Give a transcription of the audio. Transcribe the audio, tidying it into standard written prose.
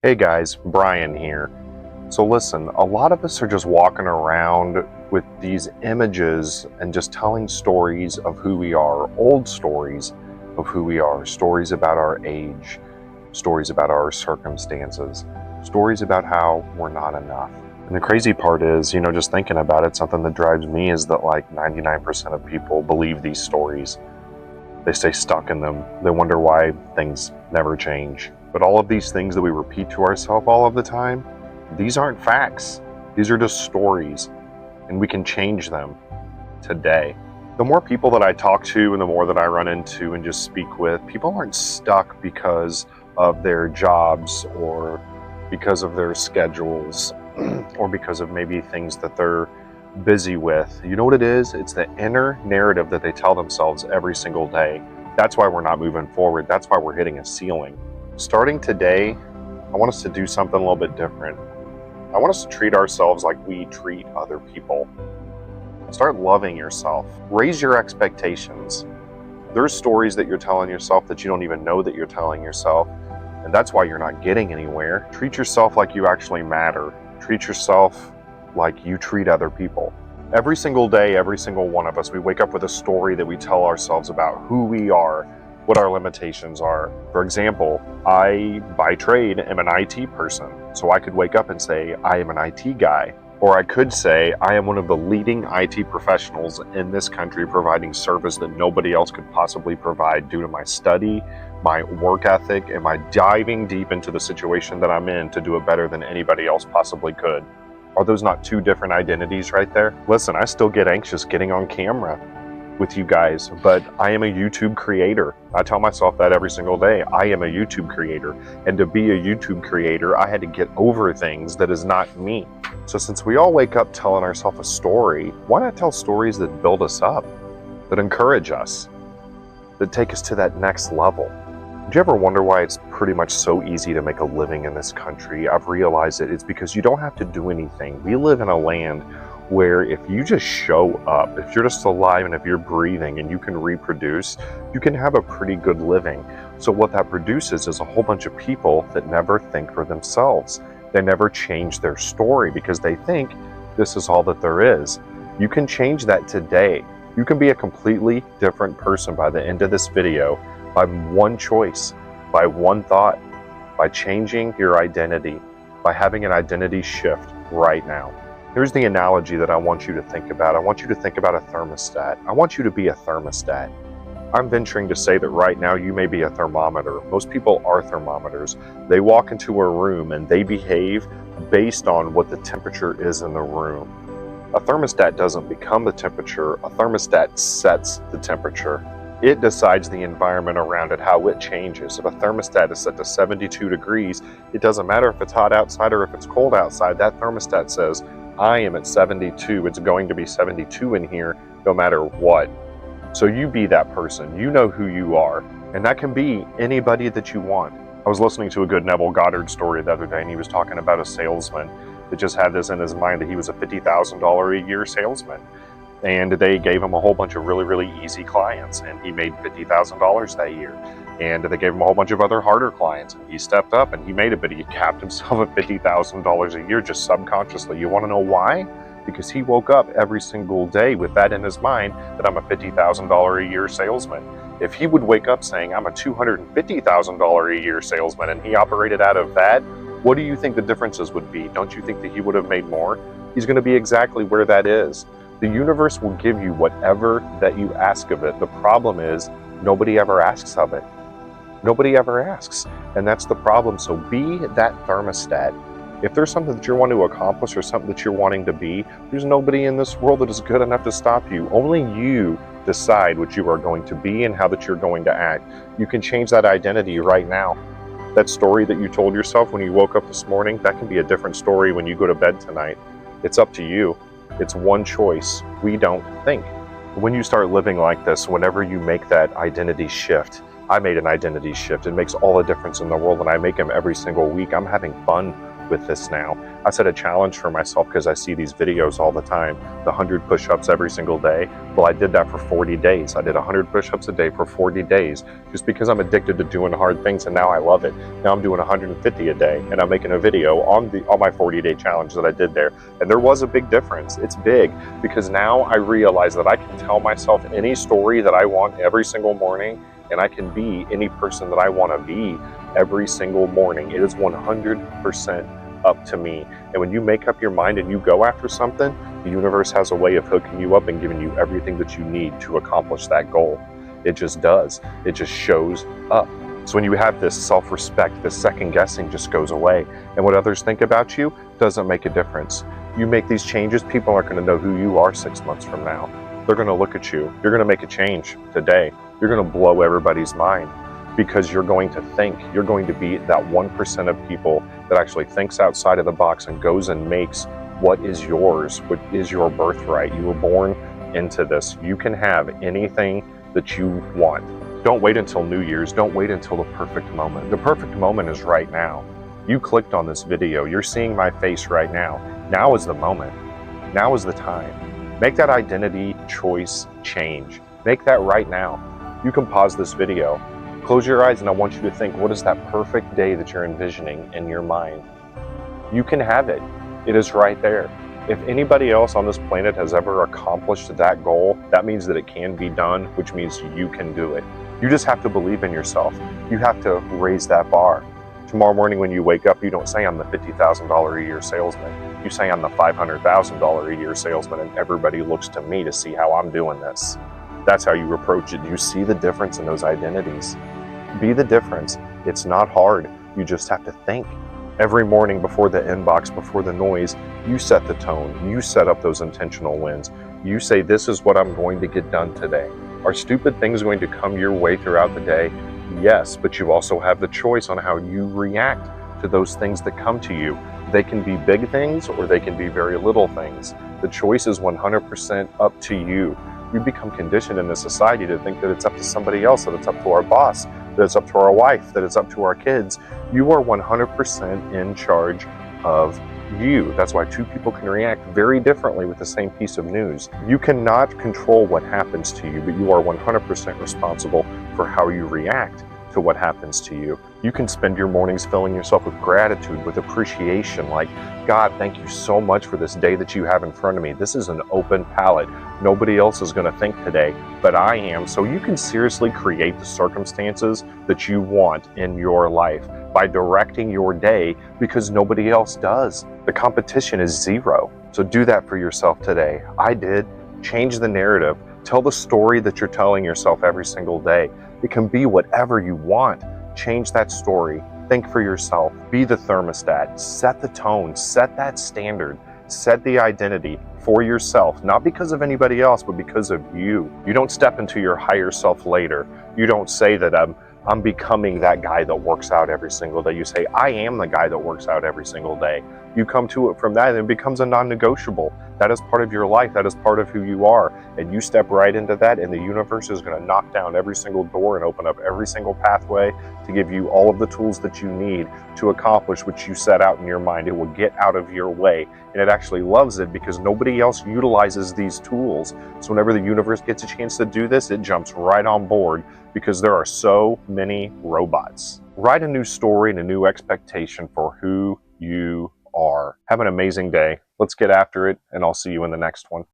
Hey guys, Brian here. So listen, a lot of us are just walking around with these images and just telling stories of who we are, old stories of who we are, stories about our age, stories about our circumstances, stories about how we're not enough. And the crazy part is, just thinking about it, something that drives me is that like 99% of people believe these stories. They stay stuck in them. They wonder why things never change. But all of these things that we repeat to ourselves all of the time, these aren't facts. These are just stories, and we can change them today. The more people that I talk to and the more that I run into and just speak with, people aren't stuck because of their jobs or because of their schedules or because of maybe things that they're busy with. You know what it is? It's the inner narrative that they tell themselves every single day. That's why we're not moving forward. That's why we're hitting a ceiling. Starting today, I want us to do something a little bit different. I want us to treat ourselves like we treat other people. Start loving yourself. Raise your expectations. There's stories that you're telling yourself that you don't even know that you're telling yourself, and that's why you're not getting anywhere. Treat yourself like you actually matter. Treat yourself like you treat other people. Every single day, every single one of us, we wake up with a story that we tell ourselves about who we are, what our limitations are. For example, I, by trade, am an IT person. So I could wake up and say, I am an IT guy. Or I could say, I am one of the leading IT professionals in this country providing service that nobody else could possibly provide due to my study, my work ethic, and my diving deep into the situation that I'm in to do it better than anybody else possibly could. Are those not two different identities right there? Listen, I still get anxious getting on camera with you guys, but I am a YouTube creator. I tell myself that every single day. I am a YouTube creator. And to be a YouTube creator, I had to get over things that is not me. So since we all wake up telling ourselves a story, why not tell stories that build us up, that encourage us, that take us to that next level? Do you ever wonder why it's pretty much so easy to make a living in this country? I've realized it's because you don't have to do anything. We live in a land where if you just show up, if you're just alive and if you're breathing and you can reproduce, you can have a pretty good living. So what that produces is a whole bunch of people that never think for themselves. They never change their story because they think this is all that there is. You can change that today. You can be a completely different person by the end of this video by one choice, by one thought, by changing your identity, by having an identity shift right now. Here's the analogy that I want you to think about. I want you to think about a thermostat. I want you to be a thermostat. I'm venturing to say that right now you may be a thermometer. Most people are thermometers. They walk into a room and they behave based on what the temperature is in the room. A thermostat doesn't become the temperature. A thermostat sets the temperature. It decides the environment around it, how it changes. If a thermostat is set to 72 degrees, it doesn't matter if it's hot outside or if it's cold outside. That thermostat says, I am at 72. It's going to be 72 in here no matter what. So you be that person. You know who you are. And that can be anybody that you want. I was listening to a good Neville Goddard story the other day, and he was talking about a salesman that just had this in his mind that he was a $50,000 a year salesman. And they gave him a whole bunch of really, really easy clients, and he made $50,000 that year. And they gave him a whole bunch of other harder clients, and he stepped up and he made it, but he capped himself at $50,000 a year just subconsciously. You want to know why? Because he woke up every single day with that in his mind, that I'm a $50,000 a year salesman. If he would wake up saying, I'm a $250,000 a year salesman, and he operated out of that, what do you think the differences would be? Don't you think that he would have made more? He's going to be exactly where that is. The universe will give you whatever that you ask of it. The problem is nobody ever asks of it. Nobody ever asks. And that's the problem. So be that thermostat. If there's something that you want to accomplish or something that you're wanting to be, there's nobody in this world that is good enough to stop you. Only you decide what you are going to be and how that you're going to act. You can change that identity right now. That story that you told yourself when you woke up this morning, that can be a different story when you go to bed tonight. It's up to you. It's one choice. We don't think. When you start living like this, whenever you make that identity shift, I made an identity shift. It makes all the difference in the world, and I make them every single week. I'm having fun with this now. I set a challenge for myself because I see these videos all the time, the 100 push-ups every single day. Well, I did that for 40 days. I did 100 push-ups a day for 40 days just because I'm addicted to doing hard things, and now I love it. Now I'm doing 150 a day, and I'm making a video on my 40-day challenge that I did there. And there was a big difference. It's big because now I realize that I can tell myself any story that I want every single morning, and I can be any person that I want to be every single morning. It is 100% up to me. And when you make up your mind and you go after something, the universe has a way of hooking you up and giving you everything that you need to accomplish that goal. It just does. It just shows up. So when you have this self-respect, this second guessing just goes away. And what others think about you doesn't make a difference. You make these changes, people aren't going to know who you are 6 months from now. They're going to look at you. You're going to make a change today. You're going to blow everybody's mind because you're going to think. You're going to be that 1% of people that actually thinks outside of the box and goes and makes what is yours, what is your birthright. You were born into this. You can have anything that you want. Don't wait until New Year's. Don't wait until the perfect moment. The perfect moment is right now. You clicked on this video. You're seeing my face right now. Now is the moment. Now is the time. Make that identity choice change. Make that right now. You can pause this video. Close your eyes and I want you to think, what is that perfect day that you're envisioning in your mind? You can have it. It is right there. If anybody else on this planet has ever accomplished that goal, that means that it can be done, which means you can do it. You just have to believe in yourself. You have to raise that bar. Tomorrow morning when you wake up, you don't say I'm the $50,000 a year salesman. You say I'm the $500,000 a year salesman, and everybody looks to me to see how I'm doing this. That's how you approach it. You see the difference in those identities. Be the difference. It's not hard. You just have to think. Every morning before the inbox, before the noise, you set the tone. You set up those intentional wins. You say, this is what I'm going to get done today. Are stupid things going to come your way throughout the day? Yes, but you also have the choice on how you react to those things that come to you. They can be big things or they can be very little things. The choice is 100% up to you. We become conditioned in this society to think that it's up to somebody else, that it's up to our boss, that it's up to our wife, that it's up to our kids. You are 100% in charge of you. That's why two people can react very differently with the same piece of news. You cannot control what happens to you, but you are 100% responsible for how you react to what happens to you. You can spend your mornings filling yourself with gratitude, with appreciation, like, God, thank you so much for this day that you have in front of me. This is an open palette. Nobody else is going to think today, but I am. So you can seriously create the circumstances that you want in your life by directing your day because nobody else does. The competition is zero. So do that for yourself today. I did. Change the narrative. Tell the story that you're telling yourself every single day. It can be whatever you want. Change that story. Think for yourself. Be the thermostat. Set the tone. Set that standard. Set the identity for yourself, not because of anybody else, but because of you. You don't step into your higher self later. You don't say that I'm becoming that guy that works out every single day. You say, I am the guy that works out every single day. You come to it from that and it becomes a non-negotiable. That is part of your life. That is part of who you are. And you step right into that and the universe is going to knock down every single door and open up every single pathway to give you all of the tools that you need to accomplish what you set out in your mind. It will get out of your way. And it actually loves it because nobody else utilizes these tools. So whenever the universe gets a chance to do this, it jumps right on board because there are so many robots. Write a new story and a new expectation for who you are. Have an amazing day. Let's get after it, and I'll see you in the next one.